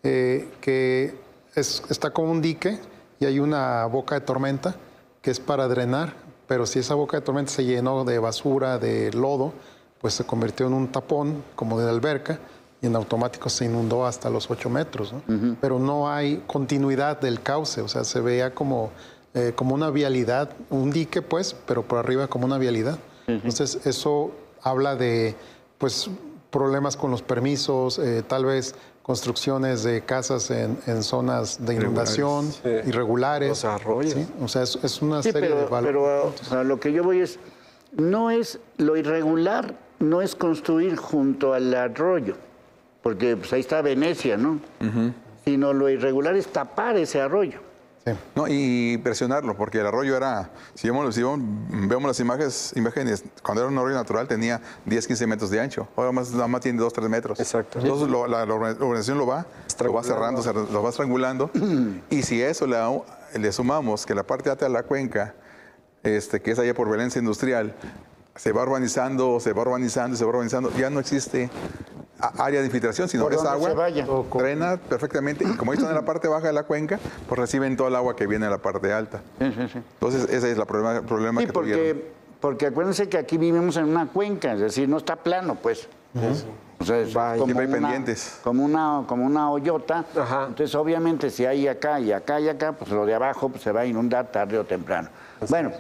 que está como un dique y hay una boca de tormenta que es para drenar, pero si esa boca de tormenta se llenó de basura, de lodo, pues se convirtió en un tapón como de alberca y en automático se inundó hasta los 8 metros, ¿no? Pero no hay continuidad del cauce, o sea, se veía como una vialidad, un dique pues, pero por arriba como una vialidad. Entonces eso habla de pues problemas con los permisos, tal vez construcciones de casas en zonas de inundación, irregulares. Los arroyos. ¿Sí? O sea, es una serie de valores. Pero o sea, lo que yo voy es, no es lo irregular, no es construir junto al arroyo, porque pues, ahí está Venecia, ¿no? Sino lo irregular es tapar ese arroyo. Sí. No, y presionarlo, porque el arroyo era, si vemos las imágenes, cuando era un arroyo natural tenía 10, 15 metros de ancho. Ahora nada más tiene 2, 3 metros. Exacto. Entonces la organización lo va cerrando, lo va estrangulando. Y si eso le sumamos que la parte alta de la cuenca que es allá por Valencia Industrial, se va urbanizando, se va urbanizando, se va urbanizando, ya no existe área de infiltración, sino que esa agua drena perfectamente y como están en la parte baja de la cuenca, pues reciben todo el agua que viene a la parte alta. Sí, sí, sí. Entonces, ese es el problema Sí, que tuvieron. porque acuérdense que aquí vivimos en una cuenca, es decir, no está plano, pues. O sea, es Siempre hay pendientes. como una hoyota. Ajá. Entonces, obviamente, si hay acá y acá y acá, pues lo de abajo pues, se va a inundar tarde o temprano. Bueno,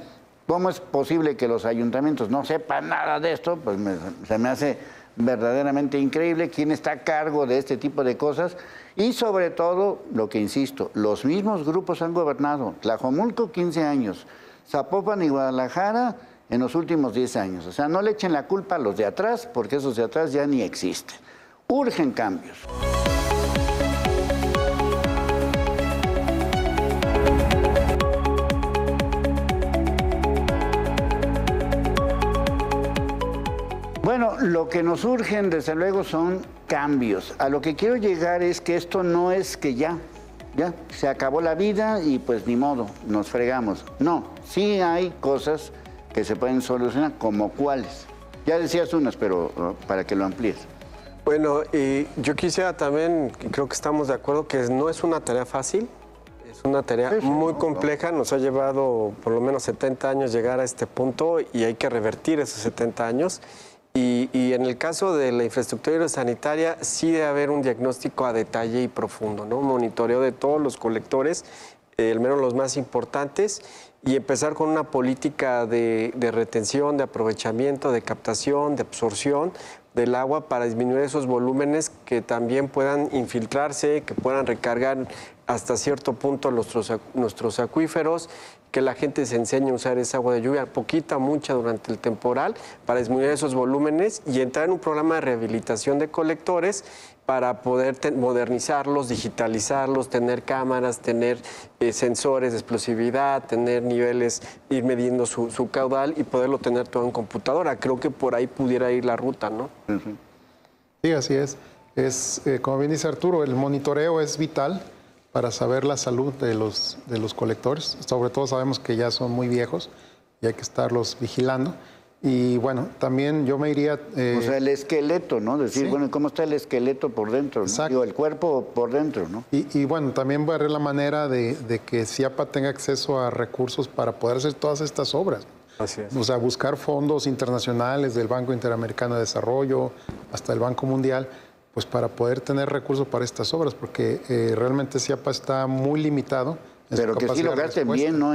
¿cómo es posible que los ayuntamientos no sepan nada de esto? Pues se me hace verdaderamente increíble quién está a cargo de este tipo de cosas. Y sobre todo, lo que insisto, los mismos grupos han gobernado. Tlajomulco, 15 años. Zapopan y Guadalajara en los últimos 10 años. O sea, no le echen la culpa a los de atrás, porque esos de atrás ya ni existen. Urgen cambios. Bueno, lo que nos urgen, desde luego, son cambios. A lo que quiero llegar es que esto no es que ya se acabó la vida y pues ni modo, nos fregamos. No, sí hay cosas que se pueden solucionar, como cuáles. Ya decías unas, pero para que lo amplíes. Bueno, y yo quisiera también, creo que estamos de acuerdo, que no es una tarea fácil, es una tarea muy compleja, nos ha llevado por lo menos 70 años llegar a este punto y hay que revertir esos 70 años. Y en el caso de la infraestructura sanitaria, sí debe haber un diagnóstico a detalle y profundo, ¿no? Un monitoreo de todos los colectores, al menos los más importantes, y empezar con una política de retención, de aprovechamiento, de captación, de absorción del agua para disminuir esos volúmenes que también puedan infiltrarse, que puedan recargar hasta cierto punto nuestros acuíferos, que la gente se enseñe a usar esa agua de lluvia, poquita, mucha durante el temporal, para disminuir esos volúmenes y entrar en un programa de rehabilitación de colectores para poder modernizarlos, digitalizarlos, tener cámaras, tener sensores de explosividad, tener niveles, ir midiendo su caudal y poderlo tener todo en computadora. Creo que por ahí pudiera ir la ruta, ¿no? Sí, así es. Como bien dice Arturo, el monitoreo es vital para saber la salud de los colectores. Sobre todo sabemos que ya son muy viejos y hay que estarlos vigilando. Y bueno, también yo me iría... o sea, el esqueleto, ¿no? Decir, sí. Bueno, ¿cómo está el esqueleto por dentro? ¿No? Exacto. Digo, el cuerpo por dentro, ¿no? Y bueno, también ver la manera de que CIAPA tenga acceso a recursos para poder hacer todas estas obras. Así es. O sea, buscar fondos internacionales del Banco Interamericano de Desarrollo hasta el Banco Mundial, pues para poder tener recursos para estas obras, porque realmente CIAPA está muy limitado. Pero que sí lo gasten bien, ¿no?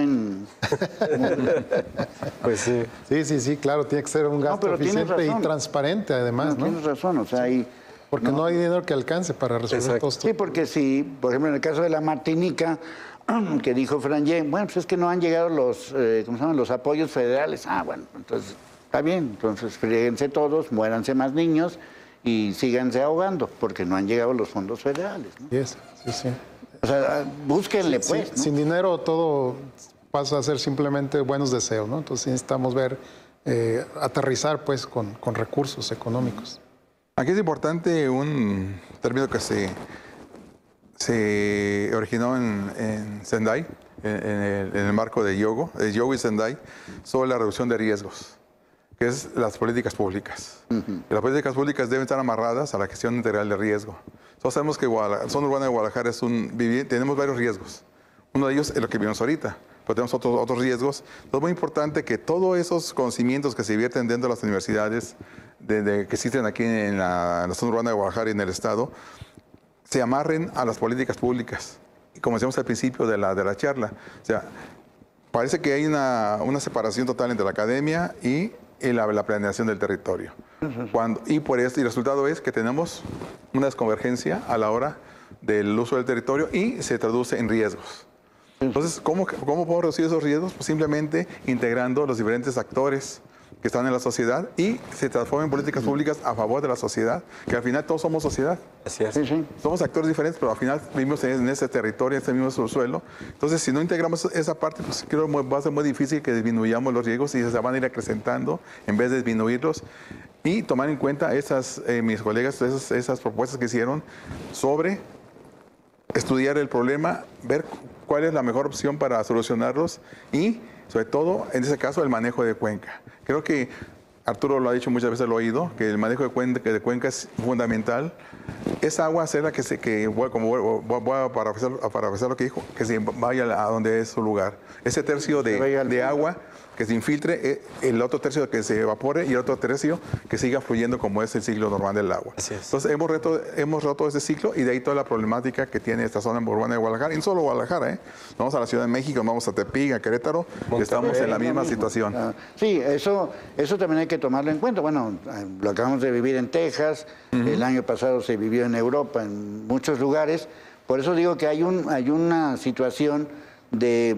Pues sí. Sí, claro, tiene que ser un gasto eficiente y transparente además, ¿no? Tienes razón, o sea, ahí... Porque no hay dinero que alcance para resolver todo esto. Sí, porque si, por ejemplo, en el caso de la Martinica, que dijo Frangé, bueno, pues es que no han llegado los, ¿cómo se llaman? Los apoyos federales. Ah, bueno, entonces está bien, entonces fríguense todos, muéranse más niños y síganse ahogando, porque no han llegado los fondos federales, ¿no? Sí. O sea, búsquenle, pues, ¿no? Sin dinero todo pasa a ser simplemente buenos deseos, ¿no? Entonces necesitamos ver, aterrizar, pues, con recursos económicos. Aquí es importante un término que se originó en Sendai, en el marco de Yogo y Sendai, sobre la reducción de riesgos, que es las políticas públicas. Y las políticas públicas deben estar amarradas a la gestión integral de riesgo. Todos sabemos que la zona urbana de Guadalajara tenemos varios riesgos. Uno de ellos es lo que vivimos ahorita, pero tenemos otros riesgos. Entonces es muy importante que todos esos conocimientos que se vierten dentro de las universidades que existen aquí en la zona urbana de Guadalajara y en el Estado, se amarren a las políticas públicas. Y como decíamos al principio de la charla, o sea, parece que hay una separación total entre la academia y la planeación del territorio. Y el resultado es que tenemos una desconvergencia a la hora del uso del territorio y se traduce en riesgos. Entonces, ¿cómo podemos reducir esos riesgos? Pues simplemente integrando los diferentes actores que están en la sociedad y se transformen en políticas públicas a favor de la sociedad, que al final todos somos sociedad. Así es. Sí. Somos actores diferentes, pero al final vivimos en ese territorio, en ese mismo subsuelo. Entonces, si no integramos esa parte, pues creo que va a ser muy difícil que disminuyamos los riesgos y se van a ir acrecentando en vez de disminuirlos. Y tomar en cuenta mis colegas, esas propuestas que hicieron sobre estudiar el problema, ver cuál es la mejor opción para solucionarlos y sobre todo en ese caso el manejo de cuenca. Creo que Arturo lo ha dicho muchas veces, lo he oído, que el manejo de cuenca es fundamental. Esa agua será como voy a parafrasear lo que dijo, que se vaya a donde es su lugar. Ese tercio de agua que se infiltre, el otro tercio que se evapore y el otro tercio que siga fluyendo como es el ciclo normal del agua. Entonces hemos roto ese ciclo y de ahí toda la problemática que tiene esta zona urbana de Guadalajara. Y no solo Guadalajara, vamos a la Ciudad de México, vamos a Tepic, a Querétaro, estamos en la misma situación. Sí, eso también hay que tomarlo en cuenta. Bueno, lo acabamos de vivir en Texas, el año pasado se vivió en Europa, en muchos lugares. Por eso digo que hay una situación de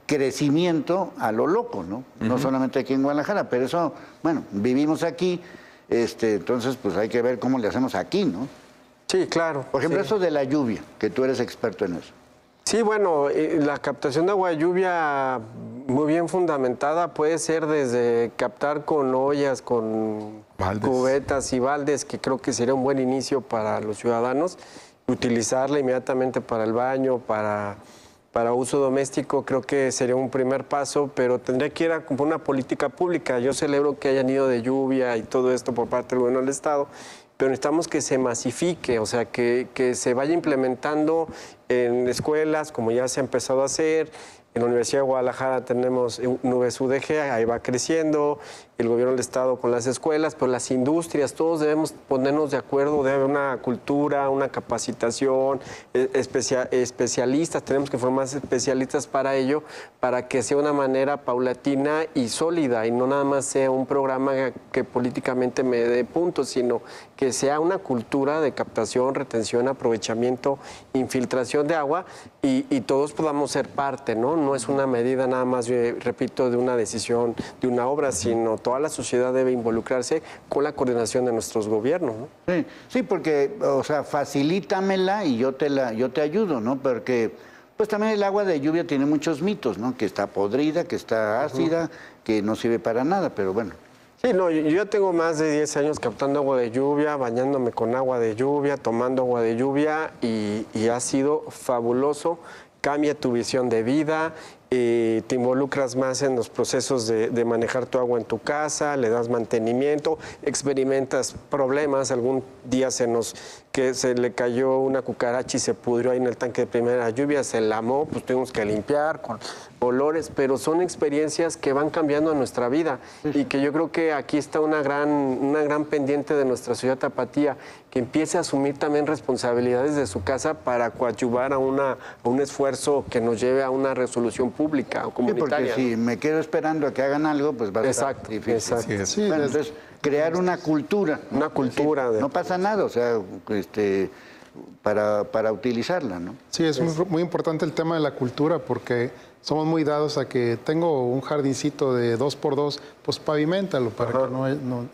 crecimiento a lo loco, ¿no? No solamente aquí en Guadalajara, pero eso, bueno, vivimos aquí, entonces pues hay que ver cómo le hacemos aquí, ¿no? Sí, claro. Por ejemplo, eso de la lluvia, que tú eres experto en eso. Sí, bueno, la captación de agua de lluvia muy bien fundamentada puede ser desde captar con ollas, con cubetas y baldes, que creo que sería un buen inicio para los ciudadanos, utilizarla inmediatamente para el baño, para uso doméstico, creo que sería un primer paso, pero tendría que ir a como una política pública. Yo celebro que hayan ido de lluvia y todo esto por parte del gobierno del Estado, pero necesitamos que se masifique, o sea, que se vaya implementando en escuelas, como ya se ha empezado a hacer. En la Universidad de Guadalajara tenemos Nubes UDG, ahí va creciendo, el gobierno del Estado con las escuelas, pero las industrias, todos debemos ponernos de acuerdo, debe haber una cultura, una capacitación, especialistas, tenemos que formar especialistas para ello, para que sea una manera paulatina y sólida, y no nada más sea un programa que políticamente me dé puntos, sino que sea una cultura de captación, retención, aprovechamiento, infiltración de agua, y todos podamos ser parte, ¿no? No es una medida nada más, repito, de una decisión, de una obra, sino toda la sociedad debe involucrarse con la coordinación de nuestros gobiernos, ¿no? Sí, porque, o sea, facilítamela y yo te ayudo, ¿no? Porque, pues también el agua de lluvia tiene muchos mitos, ¿no? Que está podrida, que está ácida, que no sirve para nada, pero bueno. Sí, no, yo ya tengo más de 10 años captando agua de lluvia, bañándome con agua de lluvia, tomando agua de lluvia y ha sido fabuloso. Cambia tu visión de vida, te involucras más en los procesos de manejar tu agua en tu casa, le das mantenimiento, experimentas problemas. Algún día que se le cayó una cucaracha y se pudrió ahí en el tanque de primera lluvia, se lamó, pues tuvimos que limpiar con olores, pero son experiencias que van cambiando en nuestra vida y que yo creo que aquí está una gran pendiente de nuestra ciudad tapatía, que empiece a asumir también responsabilidades de su casa para coadyuvar a un esfuerzo que nos lleve a una resolución pública o comunitaria. Sí, porque si me quedo esperando a que hagan algo, pues va a ser difícil. Exacto. Sí, bueno, entonces, crear una cultura. Una cultura. No pasa nada, o sea, para utilizarla, ¿no? Sí, es muy importante el tema de la cultura porque somos muy dados a que tengo un jardincito de 2x2, pues paviméntalo para que no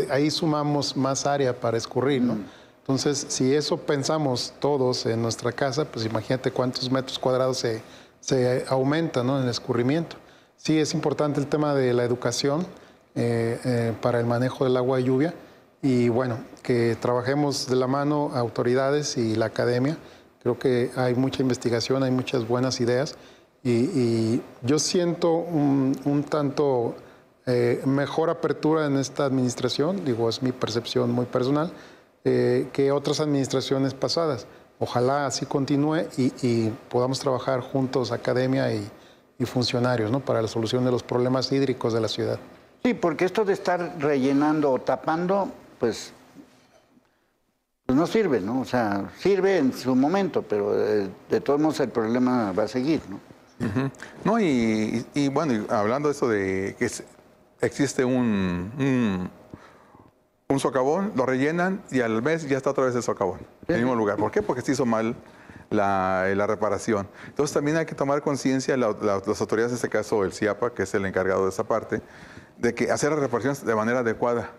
ahí sumamos más área para escurrir, ¿no? Entonces, si eso pensamos todos en nuestra casa, pues imagínate cuántos metros cuadrados se aumenta, ¿no? En el escurrimiento. Sí, es importante el tema de la educación para el manejo del agua de lluvia y bueno, que trabajemos de la mano autoridades y la academia. Creo que hay mucha investigación, hay muchas buenas ideas y yo siento un tanto mejor apertura en esta administración, digo, es mi percepción muy personal, que otras administraciones pasadas. Ojalá así continúe y podamos trabajar juntos, academia y funcionarios, ¿no? Para la solución de los problemas hídricos de la ciudad. Sí, porque esto de estar rellenando o tapando, pues no sirve, ¿no? O sea, sirve en su momento, pero de todos modos el problema va a seguir, ¿no? No, y bueno, y hablando de eso de que existe un socavón, lo rellenan y al mes ya está otra vez el socavón, en el mismo lugar. ¿Por qué? Porque se hizo mal la reparación. Entonces también hay que tomar conciencia, las autoridades, en este caso el CIAPA, que es el encargado de esa parte, de que hacer las reparaciones de manera adecuada.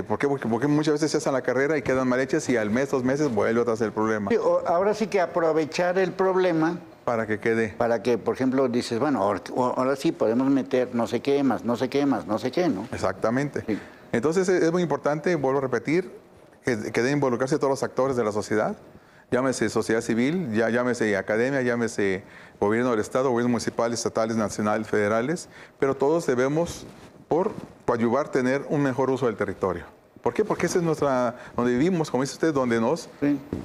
¿Por qué? Porque muchas veces se hacen la carrera y quedan mal hechas y al mes, 2 meses vuelve otra vez el problema. Sí, ahora sí que aprovechar el problema. Para que quede. Para que, por ejemplo, dices, bueno, ahora sí podemos meter no sé qué más, no sé qué más, no sé qué, ¿no? Exactamente. Sí. Entonces es muy importante, vuelvo a repetir, que deben involucrarse todos los actores de la sociedad, llámese sociedad civil, llámese academia, llámese gobierno del Estado, gobiernos municipales, estatales, nacionales, federales, pero todos debemos, por ayudar a tener un mejor uso del territorio. ¿Por qué? Porque esa es donde vivimos, como dice usted, donde nos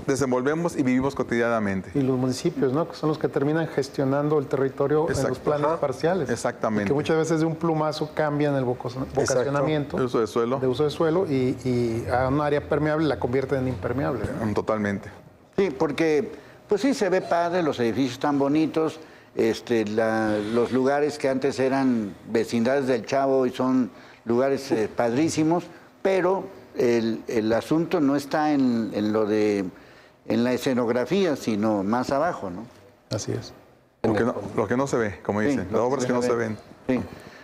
desenvolvemos y vivimos cotidianamente. Y los municipios, ¿no? Que son los que terminan gestionando el territorio en los planes parciales. Exactamente. Que muchas veces de un plumazo cambian el vocacionamiento de uso de suelo, y a un área permeable la convierten en impermeable, ¿no? Totalmente. Sí, porque pues sí se ve padre, los edificios tan bonitos, los lugares que antes eran vecindades del Chavo y son lugares padrísimos, pero el asunto no está en la escenografía, sino más abajo, ¿no? Así es. Lo que no se ve, como dicen, las obras que no se ven. Sí.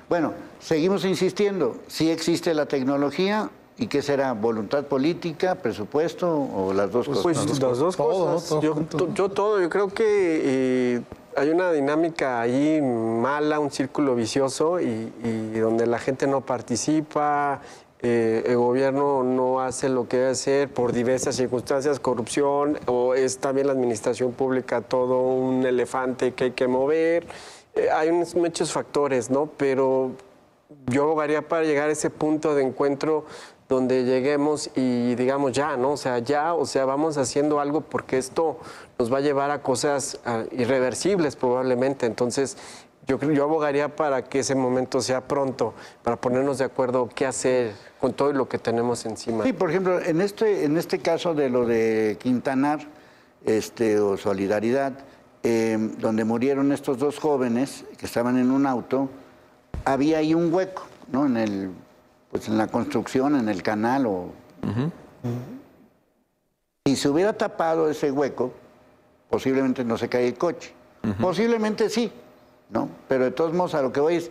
Bueno, seguimos insistiendo, sí existe la tecnología, ¿y qué será? ¿Voluntad política, presupuesto o las dos cosas? Pues las dos cosas. Yo creo que hay una dinámica ahí mala, un círculo vicioso y donde la gente no participa. El gobierno no hace lo que debe hacer por diversas circunstancias, corrupción, o es también la administración pública todo un elefante que hay que mover. Hay muchos factores, ¿no? Pero yo abogaría para llegar a ese punto de encuentro donde lleguemos y digamos ya, ¿no? O sea, vamos haciendo algo porque esto nos va a llevar a cosas irreversibles probablemente. Entonces, yo abogaría para que ese momento sea pronto, para ponernos de acuerdo qué hacer con todo lo que tenemos encima. Sí, por ejemplo, en este caso de lo de Quintanar, o Solidaridad, donde murieron estos dos jóvenes que estaban en un auto, había ahí un hueco, ¿no? En la construcción, en el canal. Si se hubiera tapado ese hueco, posiblemente no se cae el coche. Posiblemente sí, ¿no? Pero de todos modos, a lo que voy es,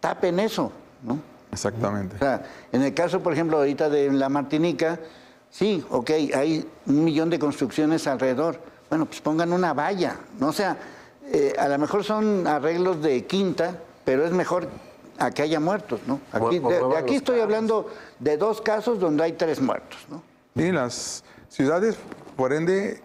tapen eso, ¿no? Exactamente. O sea, en el caso, por ejemplo, ahorita de la Martinica, sí, ok, hay 1 millón de construcciones alrededor. Bueno, pues pongan una valla, ¿no? O sea, a lo mejor son arreglos de quinta, pero es mejor a que haya muertos, ¿no? Aquí estoy hablando de 2 casos donde hay 3 muertos, ¿no? Y las ciudades, por ende,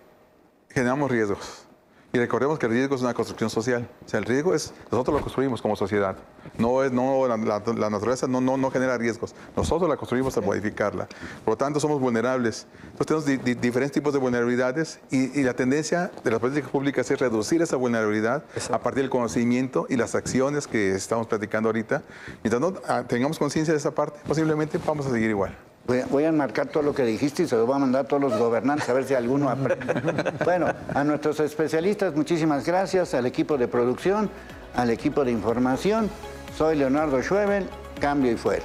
generamos riesgos. Y recordemos que el riesgo es una construcción social. O sea, el riesgo es, nosotros lo construimos como sociedad. La naturaleza no genera riesgos. Nosotros la construimos al modificarla. Por lo tanto, somos vulnerables. Entonces, tenemos diferentes tipos de vulnerabilidades y la tendencia de las políticas públicas es reducir esa vulnerabilidad a partir del conocimiento y las acciones que estamos platicando ahorita. Mientras no tengamos conciencia de esa parte, posiblemente vamos a seguir igual. Voy a enmarcar todo lo que dijiste y se lo voy a mandar a todos los gobernantes a ver si alguno aprende. Bueno, a nuestros especialistas, muchísimas gracias, al equipo de producción, al equipo de información. Soy Leonardo Schwebel, cambio y fuera.